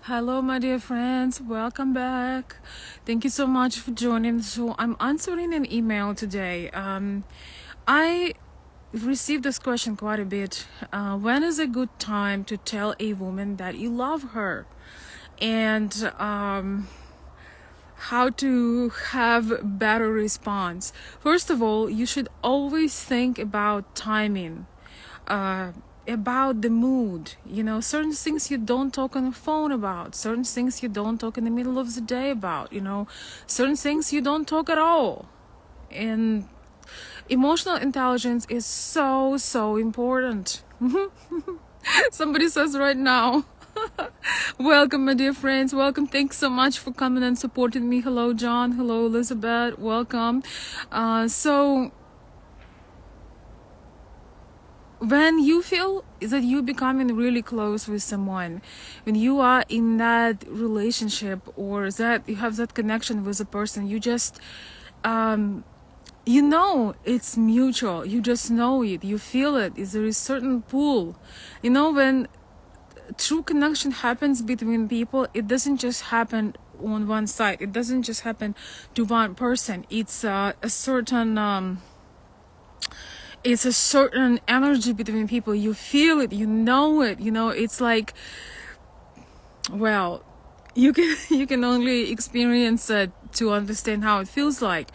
Hello, my dear friends. Welcome back. Thank you so much for joining. So, I'm answering an email today. I received this question quite a bit. When is a good time to tell a woman that you love her? And how to have better response. First of all, you should always think about timing, about the mood. Certain things you don't talk on the phone about, certain things you don't talk in the middle of the day about, certain things you don't talk at all. And emotional intelligence is so important. Somebody says right now. Welcome, my dear friends. Welcome. Thanks so much for coming and supporting me. Hello, John. Hello, Elizabeth. Welcome. So when you feel that you're becoming really close with someone, when you are in that relationship or that you have that connection with a person, you just it's mutual. You just know it. You feel it. There is certain pull. When true connection happens between people, it doesn't just happen on one side. It doesn't just happen to one person. It's a certain energy between people. You feel it, you know it. It's like, well, you can only experience it to understand how it feels like.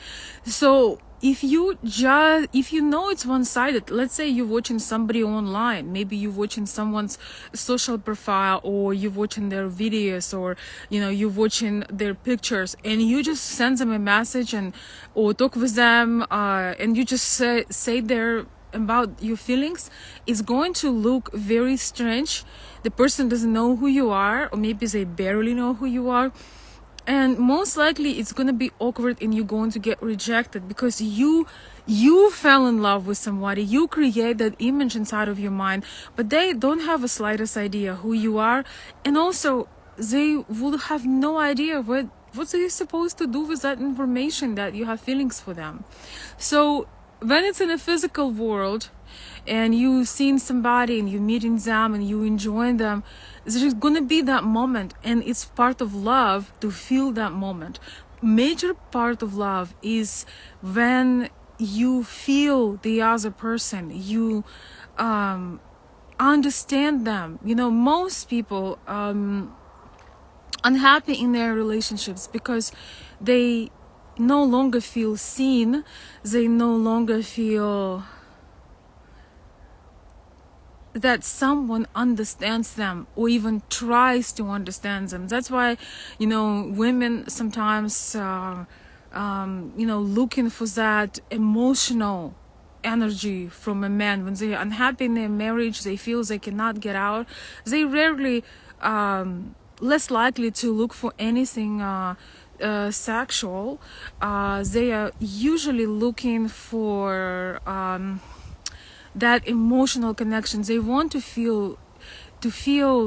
So if you know it's one-sided, let's say you're watching somebody online, maybe you're watching someone's social profile, or you're watching their videos, or you're watching their pictures, and you just send them a message or talk with them, and you just say their about your feelings, it's going to look very strange. The person doesn't know who you are, or maybe they barely know who you are. And most likely it's going to be awkward, and you're going to get rejected because you fell in love with somebody. You create that image inside of your mind, but they don't have a slightest idea who you are. And also they will have no idea what they're supposed to do with that information that you have feelings for them. So when it's in a physical world and you've seen somebody and you're meeting them and you enjoying them, there's gonna be that moment, and it's part of love to feel that moment. Major part of love is when you feel the other person, you understand them. Most people unhappy in their relationships because they no longer feel seen. They no longer feel that someone understands them or even tries to understand them. That's why women sometimes looking for that emotional energy from a man. When they're unhappy in their marriage, they feel they cannot get out, they rarely less likely to look for anything sexual. They are usually looking for that emotional connection. They want to feel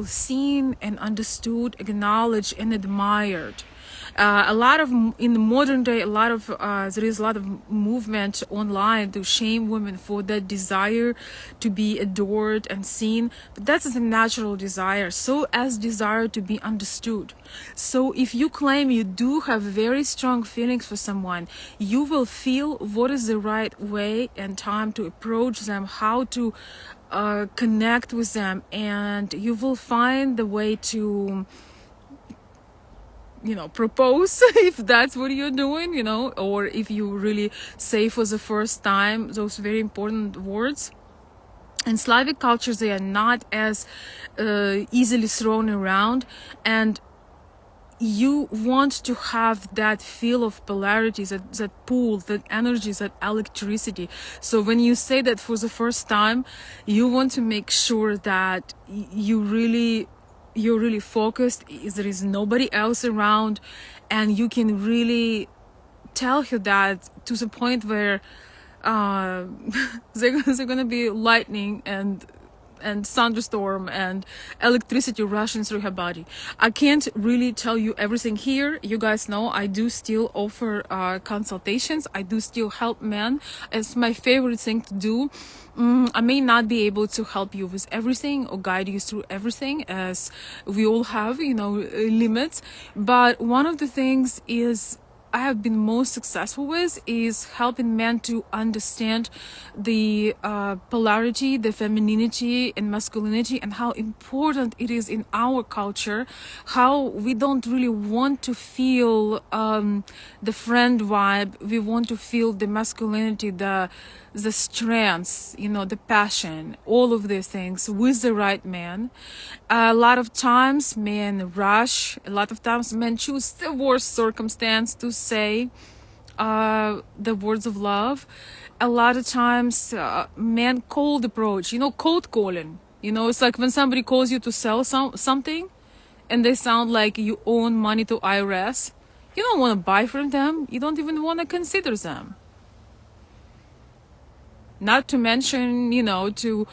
seen and understood, acknowledged and admired. In the modern day, there is a lot of movement online to shame women for that desire to be adored and seen, but that's a natural desire, so as desire to be understood. So if you claim you do have very strong feelings for someone, you will feel what is the right way and time to approach them, how to connect with them, and you will find the way to propose if that's what you're doing, or if you really say for the first time those very important words. In Slavic cultures, they are not as easily thrown around, and you want to have that feel of polarity, that pull, that energy, that electricity. So when you say that for the first time, you want to make sure that you're really focused, there is nobody else around, and you can really tell her that to the point where they're gonna be lightning and and thunderstorm and electricity rushing through her body. I can't really tell you everything here. You guys know I do still offer consultations. I do still help men. It's my favorite thing to do. I may not be able to help you with everything or guide you through everything, as we all have, limits. But one of the things is I have been most successful with is helping men to understand the polarity, the femininity and masculinity, and how important it is in our culture, how we don't really want to feel the friend vibe. We want to feel the masculinity, the strengths, the passion, all of these things with the right man. A lot of times men rush, a lot of times men choose the worst circumstance to say the words of love. A lot of times men cold approach, cold calling. It's like when somebody calls you to sell something and they sound like you owe money to IRS. You don't want to buy from them. You don't even want to consider them. Not to mention, to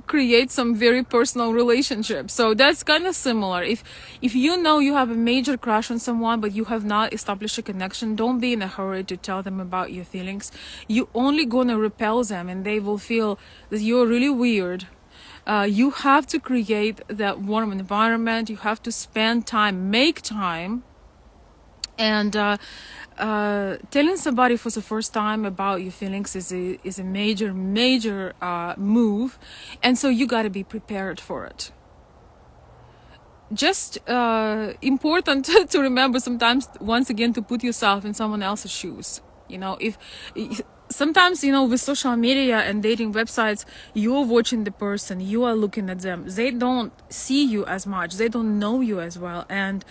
create some very personal relationships. So that's kind of similar. If you know you have a major crush on someone but you have not established a connection, don't be in a hurry to tell them about your feelings. You're only gonna repel them and they will feel that you're really weird. You have to create that warm environment. You have to spend time, make time. And telling somebody for the first time about your feelings is a major move, and so you got to be prepared for it. Just important to remember sometimes, once again, to put yourself in someone else's shoes. If sometimes, with social media and dating websites, you're watching the person, you are looking at them. They don't see you as much, they don't know you as well. And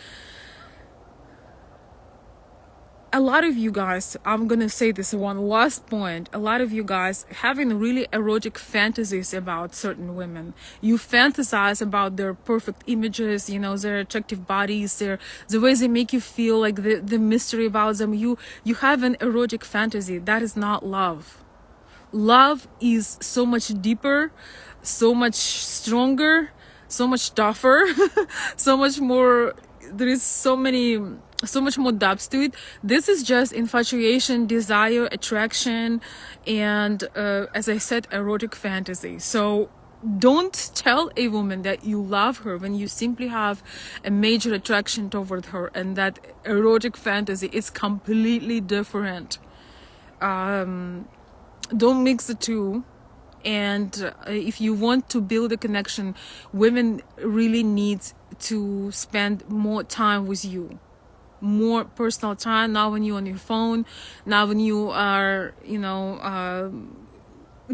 a lot of you guys, I'm gonna say this one last point, a lot of you guys having really erotic fantasies about certain women. You fantasize about their perfect images, their attractive bodies, the way they make you feel, like the mystery about them. You have an erotic fantasy. That is not love. Love is so much deeper, so much stronger, so much tougher, so much more. There is so much more depth to it. This is just infatuation, desire, attraction, and as I said, erotic fantasy. So don't tell a woman that you love her when you simply have a major attraction toward her, and that erotic fantasy is completely different. Don't mix the two. And if you want to build a connection, women really need to spend more time with you, more personal time. Not when you're on your phone, not when you are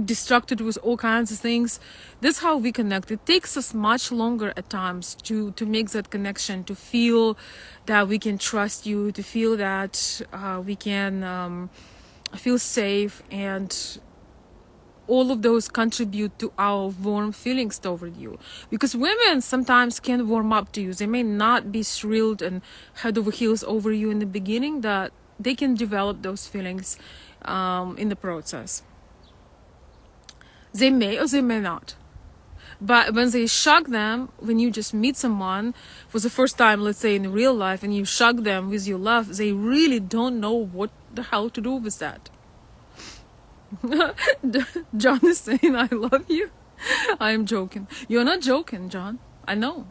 distracted with all kinds of things. This is how we connect. It takes us much longer at times to make that connection, to feel that we can trust you, to feel that we can feel safe, and all of those contribute to our warm feelings toward you. Because women sometimes can warm up to you. They may not be thrilled and head over heels over you in the beginning, that they can develop those feelings in the process. They may or they may not. But when they shock them, when you just meet someone for the first time, let's say in real life, and you shock them with your love, they really don't know what the hell to do with that. John is saying I love you. I am joking. You're not joking, John. I know.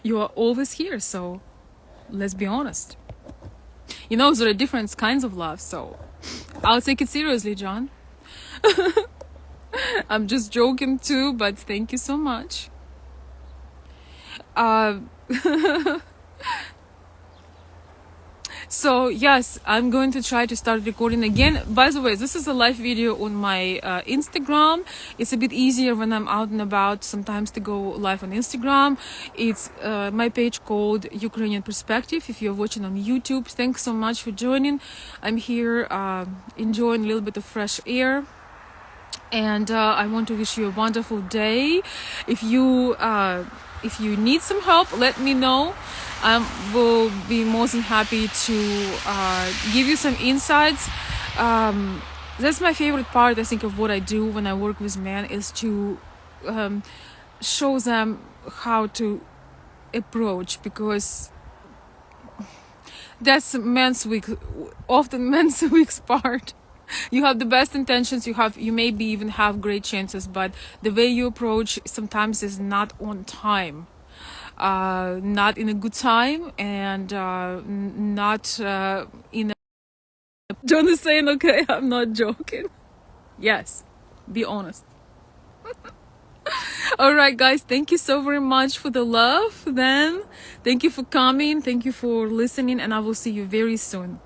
You are always here, so let's be honest. There are different kinds of love, so I'll take it seriously, John. I'm just joking too, but thank you so much. So yes, I'm going to try to start recording again. By the way, this is a live video on my Instagram. It's a bit easier when I'm out and about sometimes to go live on Instagram. It's my page called Ukrainian Perspective. If you're watching on YouTube, thanks so much for joining. I'm here enjoying a little bit of fresh air. And I want to wish you a wonderful day. If you need some help, let me know. I will be more than happy to give you some insights. That's my favorite part, I think, of what I do when I work with men, is to show them how to approach, because that's men's weak, often men's weak part. You have the best intentions, you maybe even have great chances, but the way you approach sometimes is not on time, not in a good time, and not in a John is saying, okay, I'm not joking. Yes, be honest. All right, guys, thank you so very much for the love. Then, thank you for coming, thank you for listening, and I will see you very soon.